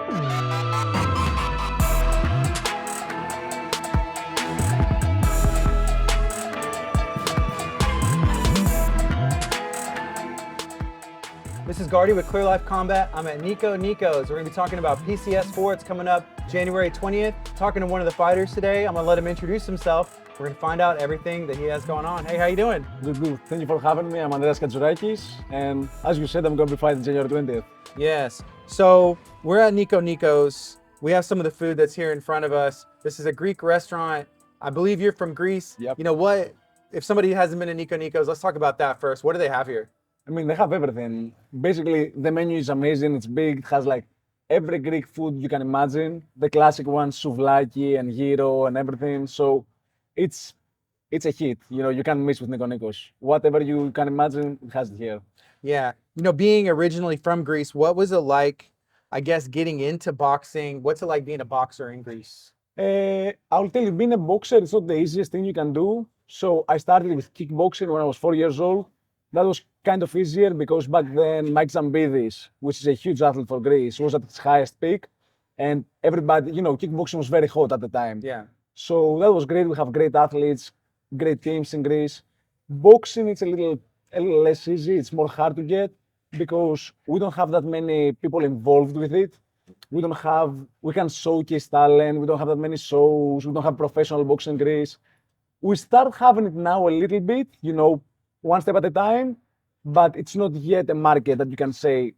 This is Gardy with Clear Life Combat. I'm at Niko Niko's. We're going to be talking about PCS4. It's coming up January 20th. Talking to one of the fighters today. I'm going to let him introduce himself. We're going to find out everything that he has going on. Hey, how you doing? Good, good. Thank you for having me. I'm Andreas Katzourakis, and as you said, I'm going to be fighting January 20th. Yes. So we're at Niko Niko's. We have some of the food that's here in front of us. This is a Greek restaurant. I believe you're from Greece. Yep. You know what? If somebody hasn't been to Niko Niko's, let's talk about that first. What do they have here? I mean, they have everything. Basically, the menu is amazing. It's big. It has like every Greek food you can imagine. The classic ones, souvlaki and gyro and everything. So it's a hit. You know, you can't miss with Niko Niko's. Whatever you can imagine, it has it here. Yeah. You know, being originally from Greece, what was it like, I guess, getting into boxing? What's it like being a boxer in Greece? I'll tell you, being a boxer, it's not the easiest thing you can do. So I started with kickboxing when I was 4 years old. That was kind of easier because back then Mike Zambidis, which is a huge athlete for Greece, was at its highest peak. And everybody, you know, kickboxing was very hot at the time. Yeah. So that was great. We have great athletes, great teams in Greece. Boxing, it's a little less easy. It's more hard to get because we don't have that many people involved with it. We can showcase talent. We don't have that many shows. We don't have professional boxing in Greece. We start having it now a little bit, you know, one step at a time, but it's not yet a market that you can say,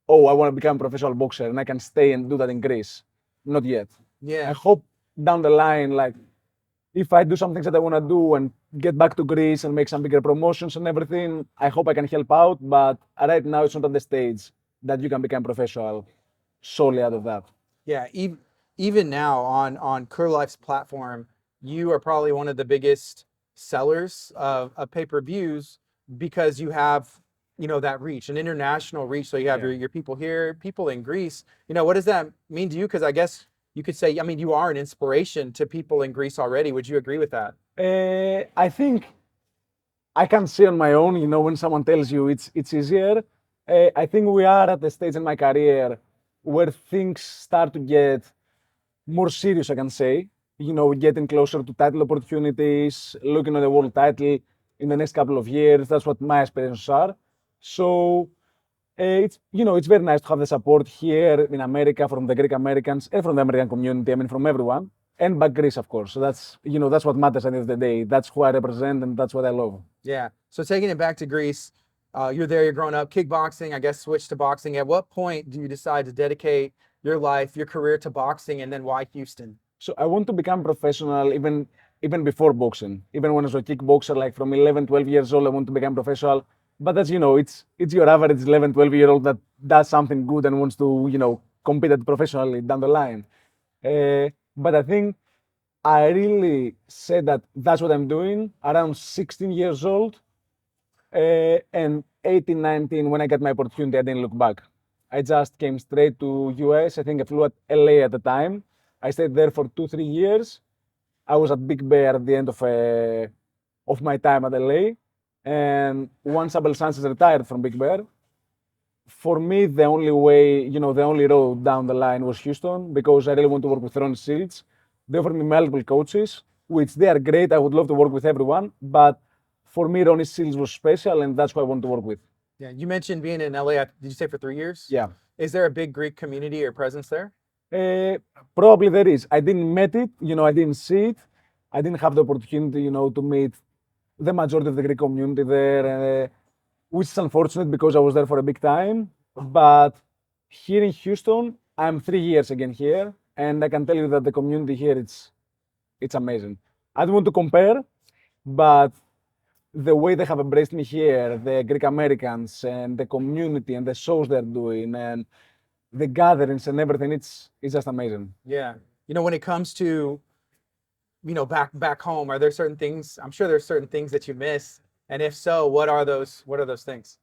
oh, I want to become a professional boxer and I can stay and do that in Greece. Not yet. Yeah. I hope down the line, like, if I do some things that I want to do and get back to Greece and make some bigger promotions and everything, I hope I can help out. But right now, it's not at the stage that you can become professional solely out of that. Yeah. Even now on Clear Life's platform, you are probably one of the biggest sellers of pay-per-views because you have, you know, that reach, an international reach. So you have your people here, people in Greece. You know, what does that mean to you? Because I guess you could say, I mean, you are an inspiration to people in Greece already. Would you agree with that? I think I can say on my own, you know, when someone tells you it's easier. I think we are at the stage in my career where things start to get more serious, I can say. You know, getting closer to title opportunities, looking at the world title in the next couple of years. That's what my aspirations are. So it's, you know, it's very nice to have the support here in America from the Greek Americans and from the American community. I mean, from everyone, and back Greece, of course. So that's, you know, that's what matters at the end of the day. That's who I represent, and that's what I love. Yeah. So taking it back to Greece, you're there, you're growing up, kickboxing, I guess, switched to boxing. At what point do you decide to dedicate your life, your career to boxing, and then why Houston? So I want to become professional even before boxing. Even when I was a kickboxer, like from 11, 12 years old, I want to become professional. But as you know, it's your average 11, 12-year-old that does something good and wants to, you know, compete at professionally down the line. But I think I really said that that's what I'm doing around 16 years old. And 18, 19, when I got my opportunity, I didn't look back. I just came straight to US. I think I flew at LA at the time. I stayed there for 2-3 years. I was at Big Bear at the end of my time at LA. And once Abel Sanchez retired from Big Bear, for me, the only way, you know, the only road down the line was Houston because I really want to work with Ron Shields. They offered me multiple coaches, which they are great. I would love to work with everyone. But for me, Ronnie Shields was special, and that's who I want to work with. Yeah. You mentioned being in LA, did you say for 3 years? Yeah. Is there a big Greek community or presence there? Probably there is. I didn't meet it, you know, I didn't see it. I didn't have the opportunity, you know, to meet the majority of the Greek community there, which is unfortunate because I was there for a big time. But here in Houston, I'm 3 years again here, and I can tell you that the community here, it's amazing. I don't want to compare, but the way they have embraced me here, the Greek Americans and the community and the shows they're doing and the gatherings and everything, it's just amazing. Yeah. You know, when it comes to, you know, back home, are there certain things, I'm sure there's certain things that you miss. And if so, what are those things?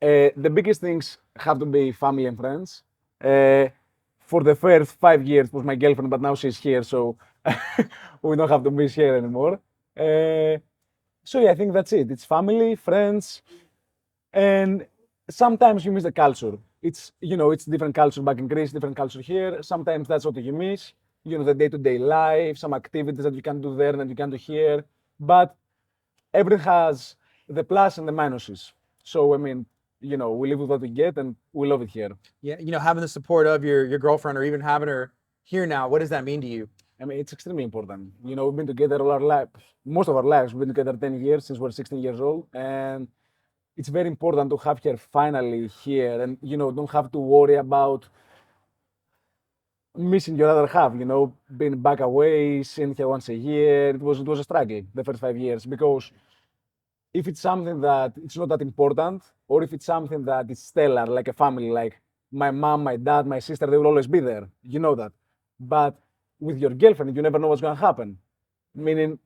The biggest things have to be family and friends. For the first 5 years was my girlfriend, but now she's here, so we don't have to miss her anymore. So yeah, I think that's it. It's family, friends, and sometimes you miss the culture. it's different culture back in Greece, different culture here. Sometimes that's what you miss. The day-to-day life, some activities that you can do there and you can do here. But everything has the plus and the minuses. So I mean, we live with what we get and we love it here. Yeah, having the support of your girlfriend or even having her here now, what does that mean to you? I mean, it's extremely important. We've been together all our life, most of our lives. We've been together 10 years since we're 16 years old. And it's very important to have her finally here and, don't have to worry about missing your other half, being back away, seeing her once a year. It was a struggle the first 5 years because if it's something that it's not that important, or if it's something that is stellar, like a family, like my mom, my dad, my sister, they will always be there. You know that. But with your girlfriend, you never know what's going to happen. Meaning,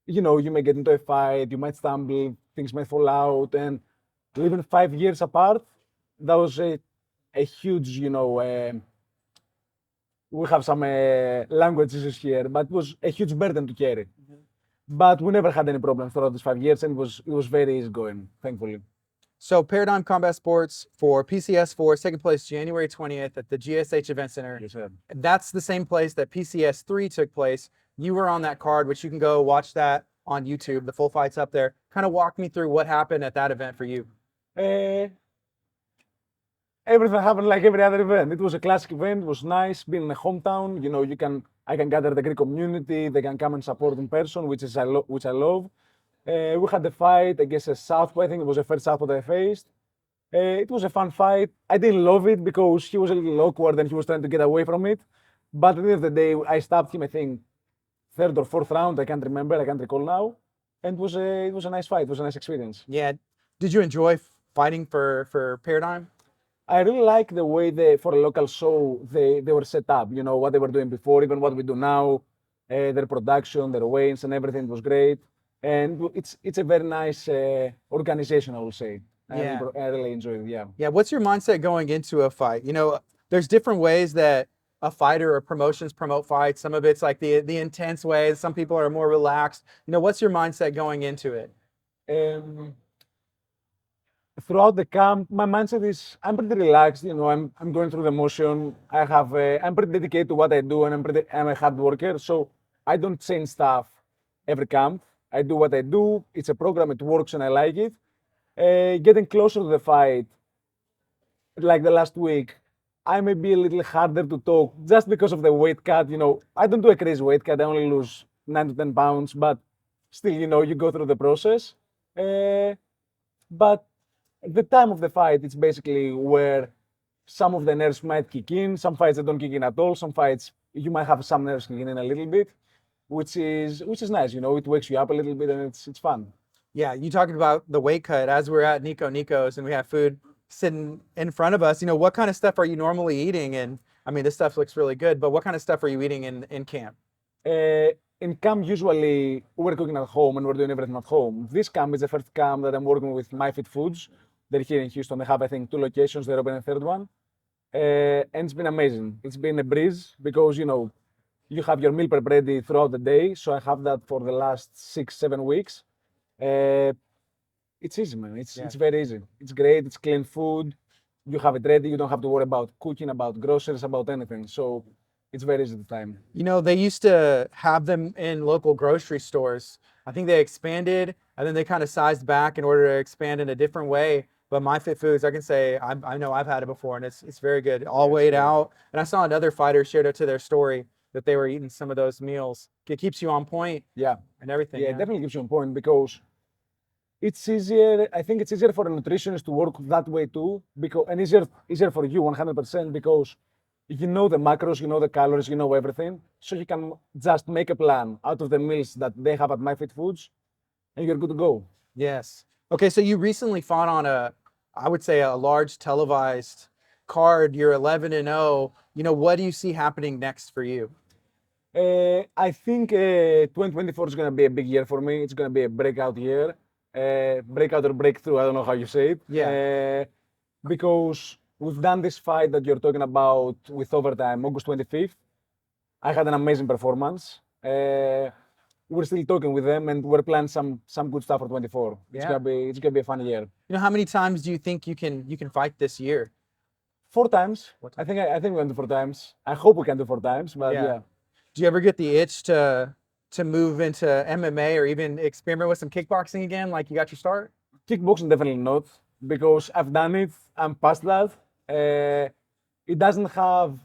you may get into a fight, you might stumble, things might fall out, and living 5 years apart, that was a huge, we have some language issues here, but it was a huge burden to carry. But we never had any problems throughout these 5 years, and it was very easy going, thankfully. So Paradigm Combat Sports for PCS4 taking place January 20th at the GSH Event Center. Yes, sir. That's the same place that PCS3 took place. You were on that card, which you can go watch that on YouTube. The full fight's up there. Kind of walk me through what happened at that event for you. Everything happened like every other event. It was a classic event. It was nice being in a hometown. I can gather the Greek community. They can come and support in person, which I love. We had the fight against a Southpaw. I think it was the first Southpaw that I faced. It was a fun fight. I didn't love it because he was a little awkward and he was trying to get away from it. But at the end of the day, I stabbed him, I think, third or fourth round. I can't remember. I can't recall now. And it was a nice fight. It was a nice experience. Yeah. Did you enjoy fighting for Paradigm? I really like the way for a local show, they were set up, what they were doing before, even what we do now, their production, their weigh-ins and everything was great. And it's a very nice organization, I will say. Yeah. I really enjoy it, yeah. Yeah, what's your mindset going into a fight? There's different ways that a fighter or promotions promote fights. Some of it's like the intense way. Some people are more relaxed. What's your mindset going into it? Throughout the camp, my mindset is I'm pretty relaxed. I'm going through the motion. I'm pretty dedicated to what I do, and I'm a hard worker. So I don't change stuff every camp. I do what I do. It's a program. It works, and I like it. Getting closer to the fight, like the last week, I may be a little harder to talk just because of the weight cut. I don't do a crazy weight cut. I only lose 9 to 10 pounds, but still, you go through the process. But the time of the fight, it's basically where some of the nerves might kick in. Some fights that don't kick in at all. Some fights you might have some nerves kicking in a little bit, which is nice. It wakes you up a little bit and it's fun. Yeah, you talking about the weight cut as we're at Niko Niko's and we have food sitting in front of us. What kind of stuff are you normally eating? And I mean, this stuff looks really good, but what kind of stuff are you eating in camp? In camp, usually we're cooking at home and we're doing everything at home. This camp is the first camp that I'm working with MyFit Foods. They're here in Houston. They have, I think, 2 locations. They're opening a third one. And it's been amazing. It's been a breeze because, you have your meal prep ready throughout the day. So I have that for the last 6-7 weeks. It's easy, man. It's very easy. It's great. It's clean food. You have it ready. You don't have to worry about cooking, about groceries, about anything. So it's very easy to time. They used to have them in local grocery stores. I think they expanded and then they kind of sized back in order to expand in a different way. But MyFit Foods, I can say, I know I've had it before and it's very good. All weighed out. And I saw another fighter shared it to their story that they were eating some of those meals. It keeps you on point. Yeah. And everything. Yeah, it definitely keeps you on point because it's easier. I think it's easier for a nutritionist to work that way too, and easier for you 100% because you know the macros, you know the calories, you know everything. So you can just make a plan out of the meals that they have at MyFit Foods and you're good to go. Yes. Okay, so you recently fought on I would say a large televised card. You're 11-0. What do you see happening next for you? I think 2024 is going to be a big year for me. It's going to be a breakout year. Breakout or breakthrough, I don't know how you say it. Yeah. Because we've done this fight that you're talking about with overtime, August 25th. I had an amazing performance. We're still talking with them and we're planning some good stuff for 24. It's gonna be a fun year. How many times do you think you can fight this year? 4 times. Four I think we can do 4 times. I hope we can do 4 times, but Yeah. yeah. Do you ever get the itch to move into MMA or even experiment with some kickboxing again, like you got your start? Kickboxing definitely not, because I've done it. I'm past that. It doesn't have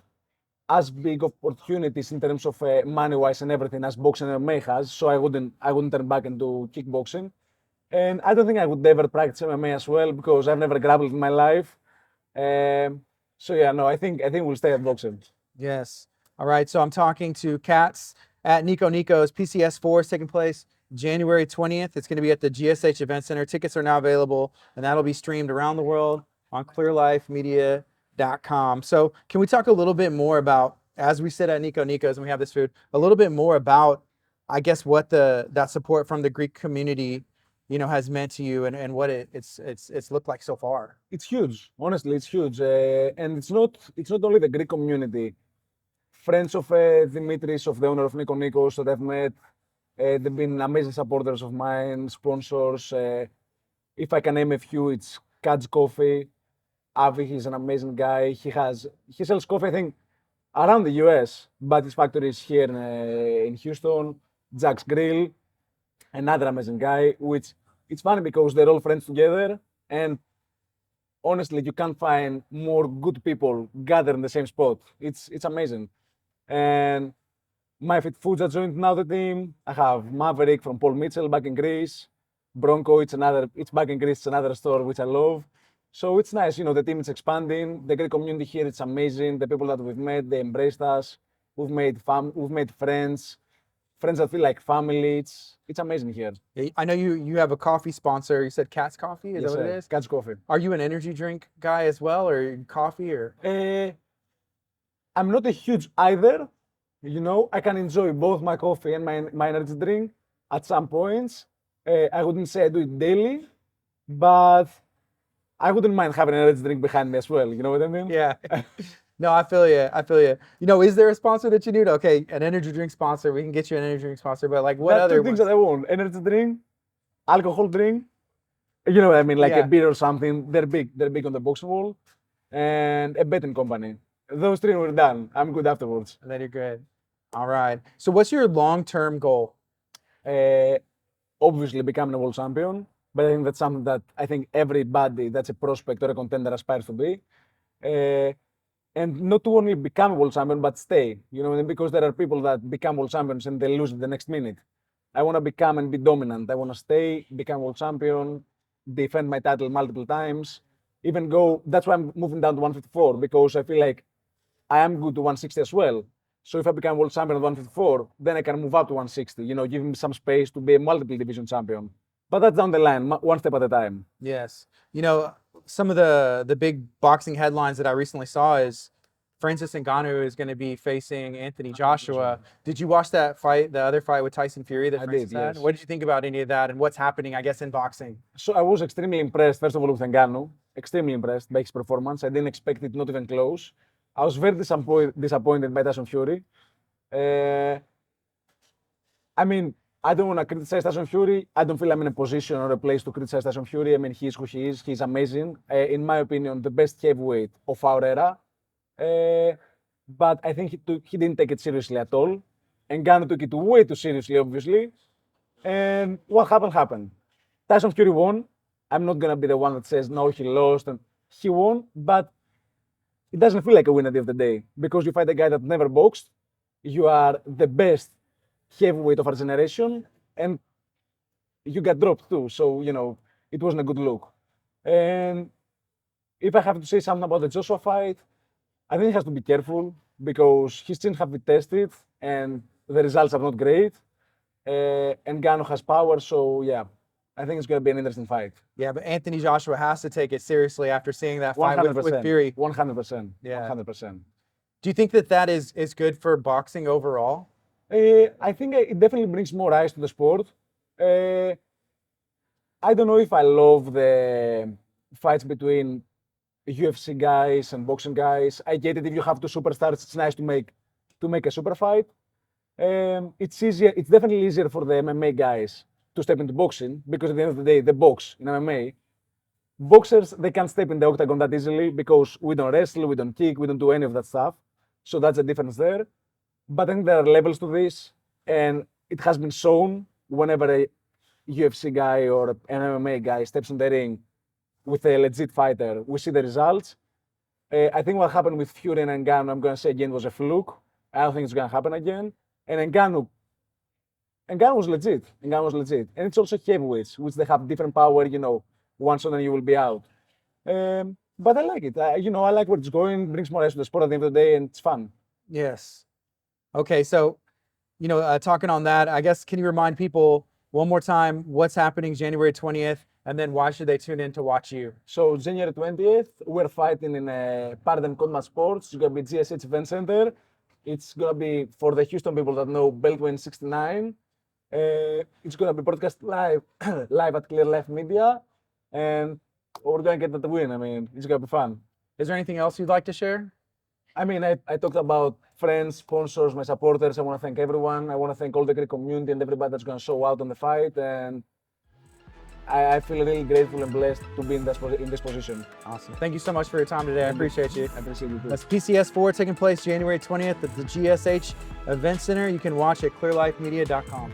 as big opportunities in terms of money-wise and everything as boxing and MMA has. So I wouldn't turn back and do kickboxing. And I don't think I would ever practice MMA as well, because I've never grappled in my life. So yeah, no, I think we'll stay at boxing. Yes. All right. So I'm talking to Katz at Niko Niko's. PCS4 is taking place January 20th. It's going to be at the GSH Event Center. Tickets are now available, and that'll be streamed around the world on clearlifemedia.com. So can we talk a little bit more about, as we sit at Niko Niko's and we have this food, a little bit more about, I guess, what that support from the Greek community, has meant to you and what it's looked like so far? It's huge. Honestly, it's huge. And it's not only the Greek community. Friends of Dimitris, of the owner of Niko Nikos that I've met, they've been amazing supporters of mine, sponsors. If I can name a few, it's Katz Coffee. Avi, he's an amazing guy. He sells coffee, I think, around the US, but his factory is here in Houston. Jack's Grill, another amazing guy, which it's funny because they're all friends together. And honestly, you can't find more good people gathered in the same spot. It's amazing. And MyFit Foods that joined now the team. I have Maverick from Paul Mitchell back in Greece. Bronco, it's back in Greece, it's another store which I love. So it's nice, the team is expanding. The Greek community here, it's amazing. The people that we've met, they embraced us. We've made friends that feel like family. It's amazing here. I know you have a coffee sponsor. You said Katz Coffee? Is Yes, that what sir. it is? Katz Coffee. Are you an energy drink guy as well, or coffee, or? I'm not a huge either. I can enjoy both my coffee and my energy drink at some points. I wouldn't say I do it daily, but I wouldn't mind having an energy drink behind me as well. You know what I mean? Yeah. No, I feel you. I feel you. Is there a sponsor that you need? Okay, an energy drink sponsor. We can get you an energy drink sponsor, but like what There are other two things ones? that I want: energy drink, alcohol drink. You know what I mean? Like Yeah. a beer or something. They're big. They're big on the boxing wall, and a betting company. Those three were done. I'm good afterwards. And then you're good. All right. So what's your long-term goal? Obviously, becoming a world champion. But I think that's something that I think everybody that's a prospect or a contender aspires to be. And not to only become a world champion, but stay. You know what I mean? Because there are people that become world champions and they lose it the next minute. I want to become and be dominant. I want to stay, become world champion, defend my title multiple times, even go. That's why I'm moving down to 154, because I feel like I am good to 160 as well. So if I become world champion at 154, then I can move up to 160, give me some space to be a multiple division champion. But that's down the line, one step at a time. Yes. Some of the big boxing headlines that I recently saw is Francis Ngannou is going to be facing Anthony Joshua. Did you watch that fight, the other fight with Tyson Fury that I Francis did, had? yes. What did you think about any of that and what's happening, I guess, in boxing? So I was extremely impressed, first of all, with Ngannou. Extremely impressed by his performance. I didn't expect it, not even close. I was very disappointed by Tyson Fury. I mean, I don't want to criticize Tyson Fury. I don't feel I'm in a position or a place to criticize Tyson Fury. I mean, he is who he is. He's amazing. In my opinion, the best heavyweight of our era. But I think he didn't take it seriously at all. Ngannou took it way too seriously, obviously. And what happened. Tyson Fury won. I'm not going to be the one that says, no, he lost. And he won, but it doesn't feel like a win at the end of the day. Because you fight a guy that never boxed. You are the best heavyweight of our generation, and you got dropped too. So, it wasn't a good look. And if I have to say something about the Joshua fight, I think he has to be careful because his chin have been tested and the results are not great. And Ngannou has power, so yeah, I think it's going to be an interesting fight. Yeah, but Anthony Joshua has to take it seriously after seeing that fight with Fury. 100%. Yeah. 100%. Do you think that is good for boxing overall? I think it definitely brings more eyes to the sport. I don't know if I love the fights between UFC guys and boxing guys. I get it if you have two superstars, it's nice to make a super fight. It's easier. It's definitely easier for the MMA guys to step into boxing because at the end of the day, they box in MMA. Boxers, they can't step in the octagon that easily because we don't wrestle, we don't kick, we don't do any of that stuff. So that's the difference there. But I think there are levels to this, and it has been shown whenever a UFC guy or an MMA guy steps in the ring with a legit fighter, we see the results. I think what happened with Fury and Ngannou, I'm going to say again, was a fluke. I don't think it's going to happen again. And Ngannou was legit. Ngannou was legit. And it's also heavyweights, which they have different power, you know, one shot and you will be out. But I like it. You know, I like where it's going, brings more eyes to the sport at the end of the day, and it's fun. Yes. Okay, so, you know, talking on that, I guess, can you remind people one more time what's happening January 20th, and then why should they tune in to watch you? So January 20th, we're fighting in Paradigm Combat Sports. It's going to be GSH Event Center. It's going to be, for the Houston people that know, Beltway 69. It's going to be broadcast live, live at Clear Life Media. And we're going to get that win. I mean, it's going to be fun. Is there anything else you'd like to share? I mean, I talked about friends, sponsors, my supporters. I want to thank everyone. I want to thank all the Greek community and everybody that's going to show out on the fight. And I feel really grateful and blessed to be in this position. Awesome. Thank you so much for your time today. I appreciate you. I appreciate you too. That's PCS4 taking place January 20th at the GSH Event Center. You can watch at clearlifemedia.com.